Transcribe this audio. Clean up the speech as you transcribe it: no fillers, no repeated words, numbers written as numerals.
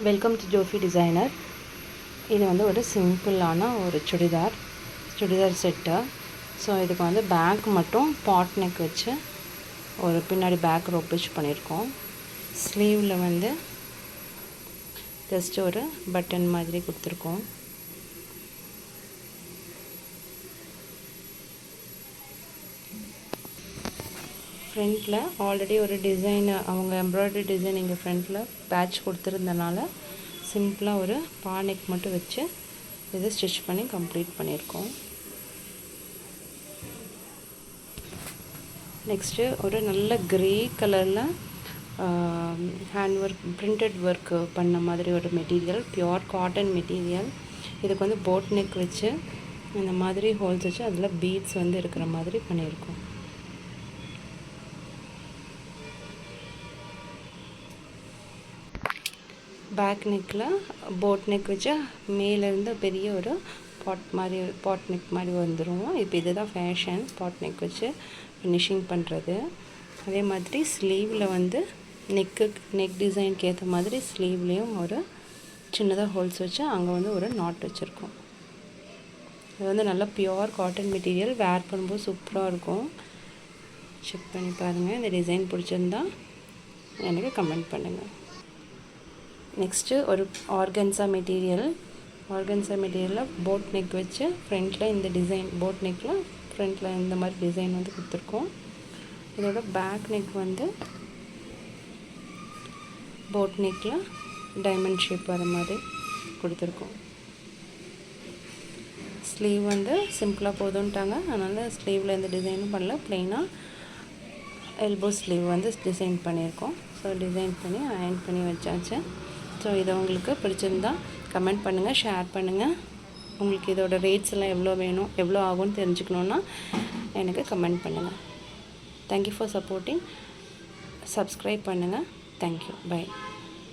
Welcome to ஜோஃபி designer. இது வந்து ஒரு சிம்பிளான ஒரு சுடிதார் செட்டு. ஸோ இதுக்கு வந்து பேக் மட்டும் பாட் நெக் வச்சு ஒரு பின்னாடி பேக் ரோப் வச்சு பண்ணியிருக்கோம். ஸ்லீவில் வந்து ஜஸ்ட் ஒரு பட்டன் மாதிரி கொடுத்துருக்கோம். ஃப்ரண்ட்டில் ஆல்ரெடி ஒரு டிசைன் அவங்க எம்ப்ராய்டரி டிசைன் இங்கே ஃப்ரண்ட்டில் பேட்ச் கொடுத்துருந்தனால சிம்பிளாக ஒரு பானெக் மட்டும் வச்சு இதை ஸ்டிச் பண்ணி கம்ப்ளீட் பண்ணியிருக்கோம். நெக்ஸ்ட்டு ஒரு நல்ல க்ரே கலரில் ஹேண்ட் ஒர்க் பிரிண்டட் ஒர்க் பண்ண மாதிரி ஒரு மெட்டீரியல், பியோர் காட்டன் மெட்டீரியல். இதுக்கு வந்து போட் நெக் வச்சு இந்த மாதிரி ஹோல்ஸ் வச்சு அதில் பீட்ஸ் வந்து இருக்கிற மாதிரி பண்ணியிருக்கோம். பேக் நெக்கில் போட் நெக் வச்சு மேலேருந்து பெரிய ஒரு பாட் நெக் மாதிரி வந்துடும். இப்போ இதுதான் ஃபேஷன், பாட் நெக் வச்சு ஃபினிஷிங் பண்ணுறது. அதே மாதிரி ஸ்லீவில் வந்து நெக் டிசைனுக்கு ஏற்ற மாதிரி ஸ்லீவ்லேயும் ஒரு சின்னதாக ஹோல்ஸ் வச்சு அங்கே வந்து ஒரு நாட் வச்சுருக்கோம். இது வந்து நல்லா பியோர் காட்டன் மெட்டீரியல், வேர் பண்ணும்போது சூப்பராக இருக்கும். செக் பண்ணி பாருங்கள். இந்த டிசைன் பிடிச்சிருந்தா எனக்கு கமெண்ட் பண்ணுங்கள். நெக்ஸ்ட்டு ஒரு ஆர்கன்ஸா மெட்டீரியலில் போட் நெக் வச்சு ஃப்ரண்ட்டில் இந்த டிசைன், போட் நெக்கில் ஃப்ரண்ட்டில் இந்த மாதிரி டிசைன் வந்து கொடுத்துருக்கோம். இதோட பேக் நெக் வந்து போட் நெக்கில் டைமண்ட் ஷேப் வர மாதிரி கொடுத்துருக்கோம். ஸ்லீவ் வந்து சிம்பிளாக போதுன்ட்டாங்க, அதனால் ஸ்லீவில் எந்த டிசைனும் பண்ணல, ப்ளைனாக எல்போ ஸ்லீவ் வந்து டிசைன் பண்ணியிருக்கோம். ஸோ டிசைன் பண்ணி அயர்ன் பண்ணி வச்சாச்சு. ஸோ இதை உங்களுக்கு பிடிச்சிருந்தா கமெண்ட் பண்ணுங்கள், ஷேர் பண்ணுங்கள். உங்களுக்கு இதோட ரேட்ஸ் எல்லாம் எவ்வளோ ஆகும்னு தெரிஞ்சுக்கணுன்னா எனக்கு கமெண்ட் பண்ணுங்கள். Thank you for supporting. சப்ஸ்கிரைப் பண்ணுங்கள். தேங்க்யூ. பை.